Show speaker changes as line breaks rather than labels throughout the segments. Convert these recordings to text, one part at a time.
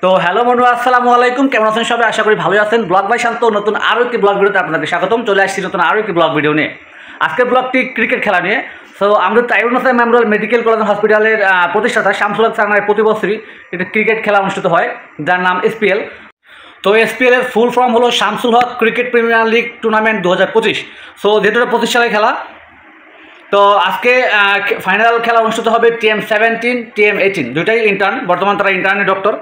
তো হ্যালো বন্ধুরা, আসসালামু আলাইকুম। কেমন আছেন সবাই? আশা করি ভালোই আছেন। ব্লগ বাই শান্ত নতুন আরও একটি ব্লগ ভিডিওতে আপনাদের স্বাগতম। চলে আসছি নতুন আরও একটি ব্লগ ভিডিও নিয়ে। আজকের ব্লগটি ক্রিকেট খেলা নিয়ে। সো আমাদের তাইরুন হাসান মেমোরিয়াল মেডিকেল কলেজ হসপিটালের প্রতিষ্ঠাতা শামসুল হক স্যার প্রতি বছরই একটি ক্রিকেট খেলা অনুষ্ঠিত হয়, যার নাম এসপিএল। তো এসপিএল এর ফুল ফর্ম হলো Shamsul Haque cricket premier league tournament 2025। So যেহেতু 25 সালের খেলা, তো আজকে ফাইনাল খেলা অনুষ্ঠিত হবে TM17 TM18, দুইটাই ইন্টার্ন। বর্তমান তারা ইন্টার্নে ডক্টর।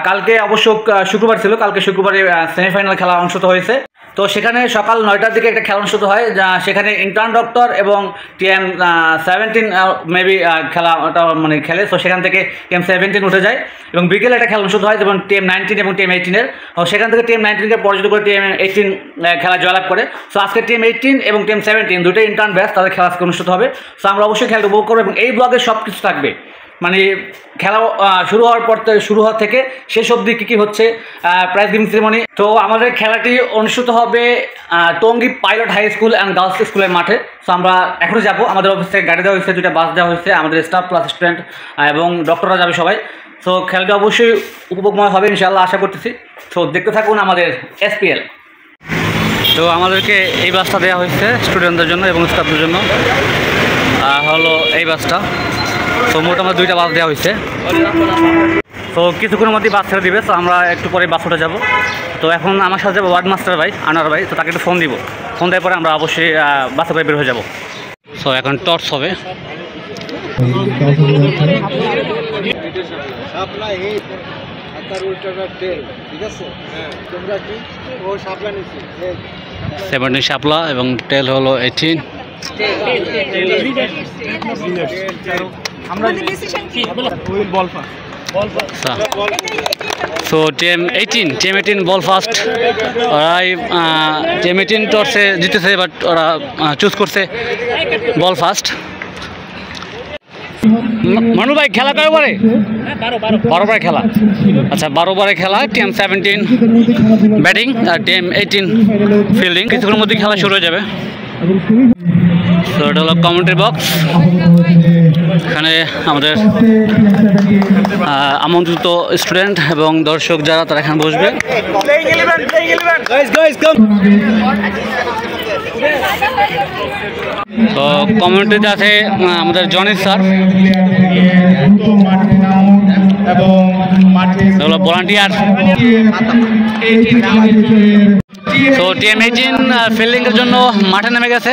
কালকে অবশ্য শুক্রবার ছিল, কালকে শুক্রবারে সেমিফাইনাল খেলা অনুষ্ঠিত হয়েছে। তো সেখানে সকাল 9টার দিকে একটা খেলা অনুষ্ঠিত হয়, সেখানে ইন্টার্ন ডক্টর এবং TM17 মেবি খেলাটা মানে খেলে। তো সেখান থেকে TM17 উঠে যায় এবং বিকেলে একটা খেলা অনুষ্ঠিত হয় যেমন TM19 এবং TM18-এর। সেখান থেকে TM19-কে পরাজিত করে TM18 খেলা জয়লাভ করে। সো আজকে TM18 এবং TM17 দুটোই ইন্টার্ন ব্যাচ, তাদের খেলা আজকে অনুষ্ঠিত হবে। সো আমরা অবশ্যই খেলাটা উপভোগ করবো এবং এই ব্লগে সব কিছু থাকবে, মানে খেলা শুরু হওয়ার থেকে শেষ অবধি কী হচ্ছে, প্রাইজ গিভিং সেরেমনি। তো আমাদের খেলাটি অনুষ্ঠিত হবে Tongi pilot high school and girls স্কুলের মাঠে। সো আমরা এখনও যাবো, আমাদের অফিস থেকে গাড়ি দেওয়া হয়েছে, দুইটা বাস দেওয়া হয়েছে, আমাদের স্টাফ প্লাস স্টুডেন্ট এবং ডক্টররা যাবে সবাই। সো খেলাটি অবশ্যই উপভোগময় হবে ইনশাআল্লাহ, আশা করতেছি। তো দেখতে থাকুন আমাদের এসপিএল। তো আমাদেরকে এই বাসটা দেওয়া হয়েছে স্টুডেন্টদের জন্য এবং স্টাফদের জন্য, হলো এই বাসটা। তো মোটামুটি দুইটা বাস দেওয়া হয়েছে। তো কিছুক্ষণের মধ্যেই বাস ছেড়ে দিবে। তো আমরা একটু পরে বাস উঠে যাবো। তো এখন আমার সাথে যাবো ওয়ার্ড মাস্টার ভাই, আনোয়ার ভাই। তো তাকে একটু ফোন দিব, ফোন দেওয়ার পরে আমরা অবশ্যই বাসে করে বের হয়ে যাবো। তো এখন টর্চ হবে। সেভেন্টিন শাপলা এবং টেল হলো 18। সো TM18 বল ফাস্ট। ওরাই TM18 টর্চে জিতেছে, বাট ওরা চুজ করছে বল ফাস্ট। মানু ভাই খেলা কয় ওভারে? 12 ওভারে খেলা। আচ্ছা, 12 ওভারে খেলা। TM17 ব্যাটিং আর TM18 ফিল্ডিং। কিছুক্ষণের মধ্যে খেলা শুরু হয়ে যাবে। তো এটা হলো কমেন্ট্রি বক্স। এখানে আমাদের আমন্ত্রিত স্টুডেন্ট এবং দর্শক যারা, তারা এখানে বসবে। তো কমেন্ট্রিতে আছে আমাদের জনি স্যার, হলো ভলান্টিয়ার। তো TM18 ফিল্ডিংয়ের জন্য মাঠে নেমে গেছে।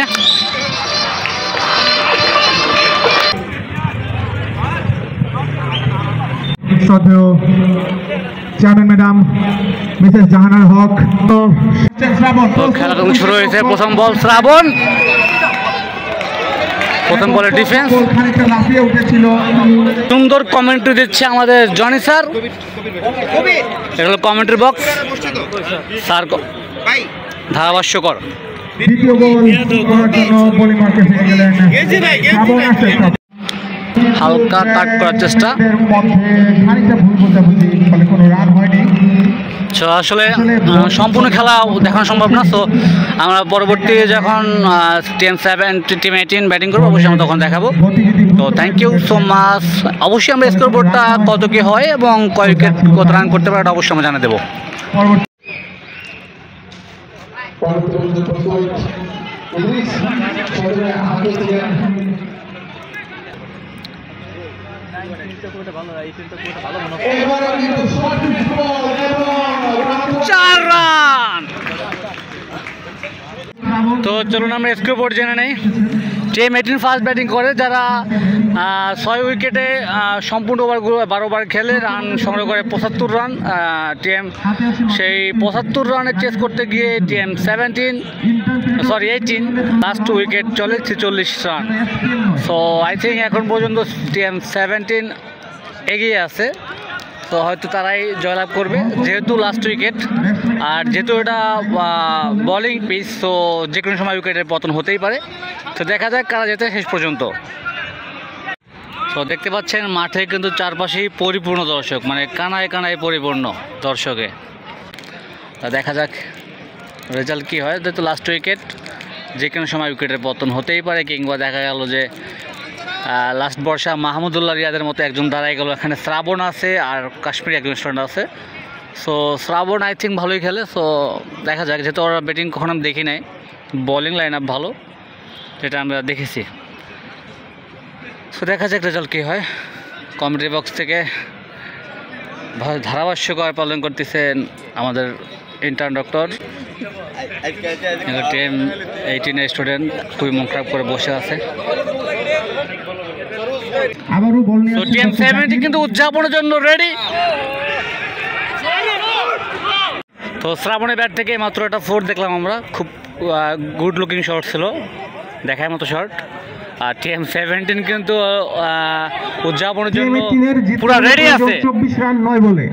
চেয়ারম্যান ম্যাডাম মিসেস জাহানার হক। তো
খেলা শুরু হয়েছে। প্রথম বল শ্রাবণ, প্রথম বলে ডিফেন্স। সুন্দর কমেন্ট্রি দিচ্ছে আমাদের জনি স্যার। এটা হলো কমেন্ট্রি বক্স। স্যার ধারাভাষ্যকর।
দ্বিতীয় বল করার জন্য বোলিং মার্কে ফিরে গেলেন শ্রাবণ।
হালকা কাট করার চেষ্টা, আসলে সম্পূর্ণ খেলা দেখানো সম্ভব না। তো আমরা পরবর্তী যখন TM18 ব্যাটিং করবো অবশ্যই আমরা তখন দেখাবো। তো থ্যাংক ইউ সো মাচ। অবশ্যই আমরা স্কোর বোর্ডটা কত কী হয় এবং কয় উইকেট কত রান করতে পারে এটা অবশ্যই আমরা জানিয়ে দেবো। চার রান। তো চলুন আমরা স্কোর বোর্ড জেনে নেই। TM18 ফার্স্ট ব্যাটিং করে, যারা 6 উইকেটে সম্পূর্ণ ওভারগুলো 12 ওভার খেলে রান সংগ্রহ করে 75 রান। সেই 75 রানে চেস করতে গিয়ে TM18 লাস্ট উইকেট চলে 46 রান। সো আই থিঙ্ক এখন পর্যন্ত TM17 এগিয়ে আছে। তো হয়তো তারাই জয়লাভ করবে, যেহেতু লাস্ট উইকেট আর যেহেতু এটা বোলিং পিচ, তো যে কোনো সময় উইকেটের পতন হতেই পারে। তো দেখা যাক কারা যেতে শেষ পর্যন্ত। তো দেখতে পাচ্ছেন মাঠে কিন্তু চারপাশেই পরিপূর্ণ দর্শক, মানে কানায় কানায় পরিপূর্ণ দর্শকে। তা দেখা যাক রেজাল্ট কী হয়। যেহেতু লাস্ট উইকেট, যে কোনো সময় উইকেটের পতন হতেই পারে, কিংবা দেখা গেল যে লাস্ট বর্ষা মাহমুদুল্লাহ রিয়াদের মতো একজন দাঁড়াই গেল। এখানে শ্রাবণ আছে আর কাশ্মীরি একজন স্টুডেন্ট আছে। সো শ্রাবণ আই থিঙ্ক ভালোই খেলে। সো দেখা যাক, যেহেতু ওরা ব্যাটিং কখনো আমি দেখি নাই, বোলিং লাইন আপ ভালো যেটা আমরা দেখেছি। সো দেখা যাক রেজাল্ট কী হয়। কমেন্ট্রি বক্স থেকে ধারাভাষ্যকর পালন করতেছেন আমাদের ইন্টার্ন ডক্টর। টিম 18 স্টুডেন্ট খুবই মন খারাপ করে বসে আছে। তো টিম 70 কিন্তু উদযাপনের জন্য রেডি। তো শ্রাবণের ব্যাট থেকে মাত্র একটা 4 দেখলাম আমরা, খুব গুড লুকিং শট ছিল, দেখার মতো শট। আর টিম 17 কিন্তু উদযাপনের জন্য পুরো রেডি আছে।
24 রান 9 বলে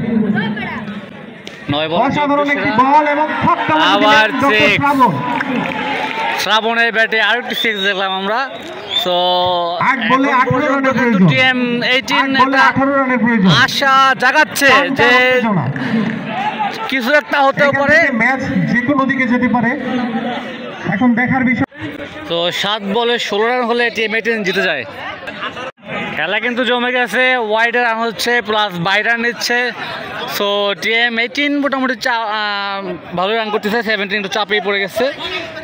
9 বল
অসাধারণ একটি বল এবং
আবার শ্রাবণের ব্যাটে আরেকটি 6 দেখলাম আমরা। সো
8 বলে 18 রানের প্রয়োজন।
টিম 18 এটা
18 রানের প্রয়োজন।
আশা জাগাচ্ছে যে কিছু একটা হতেও পারে,
ম্যাচ যে কোনো দিকে যেতে পারে, এখন দেখার বিষয়।
তো 7 বলে 16 রান হলে টিম 18 জিতে যায়। খেলা কিন্তু জমে গেছে, ওয়াইডে রান হচ্ছে প্লাস বাই রান নিচ্ছে। সো টিম 18 মোটামুটি ভালো রান করতেছে, 17 একটু চাপেই পড়ে গেছে।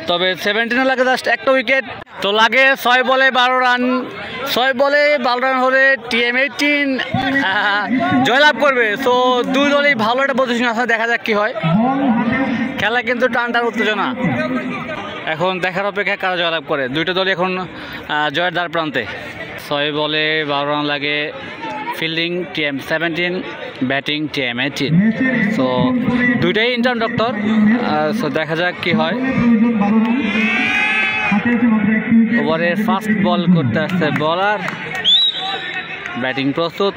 তবে 17 লাগে জাস্ট একটা উইকেট, তো লাগে 6 বলে 12 রান। 6 বলে 12 রান হলে টিম 18 জয়লাভ করবে। সো দুই দলই ভালো একটা পজিশন আছে, দেখা যাক কী হয়। খেলা কিন্তু টানটার উত্তেজনা, এখন দেখার অপেক্ষা কারা জয়লাভ করে। দুইটা দলই এখন জয়ের দ্বার প্রান্তে। 6 বলে 12 রান লাগে, fielding team 17, batting team 18। So দুইটাই ইন্টার্ন ডক্টর। সো দেখা যাক কি হয়। ওভারে ফার্স্ট বল করতে আসছে বলার, ব্যাটিং প্রস্তুত।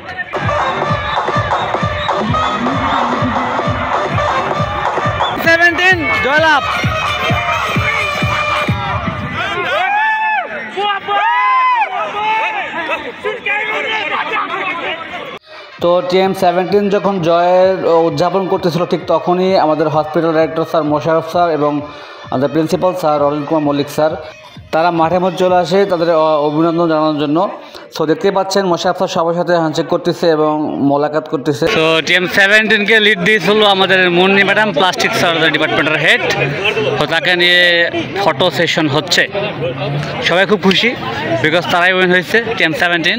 জয়লাভ। তো টিম 17 যখন জয়ের উদযাপন করতেছিল, ঠিক তখনই আমাদের hospital director sir Mosharraf sir এবং আমাদের principal sir Anil Kumar Mallick sir তারা মাঠে মধ্যে চলে আসে তাদের অভিনন্দন জানানোর জন্য। সো দেখতে পাচ্ছেন মোশাররফ স্যার সবার সাথে হ্যান্ডশেক করতেছে এবং মোলাকাত করতেছে। তো টিম 17কে লিড দিয়েছিল আমাদের মুন্নি ম্যাডাম, প্লাস্টিক সার্জারি ডিপার্টমেন্টের হেড। তো তাকে নিয়ে ফটো সেশন হচ্ছে, সবাই খুব খুশি বিকজ তারাই উইন হয়েছে। টিম 17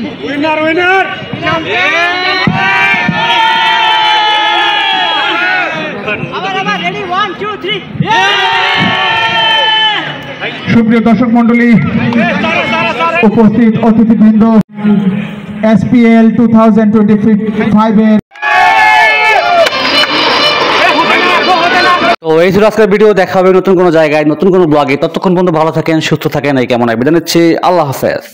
সুপ্রিয় দর্শক মন্ডলী, উপস্থিত অতিথিবৃন্দ, SPL 2025 এর
তো এই ছিল আজকের ভিডিও। দেখা হবে নতুন কোনো জায়গায়, নতুন কোনো ব্লগে। ততক্ষণ পর্যন্ত ভালো থাকেন, সুস্থ থাকেন, এই কেমন বিদায় নিচ্ছি। আল্লাহ হাফেজ।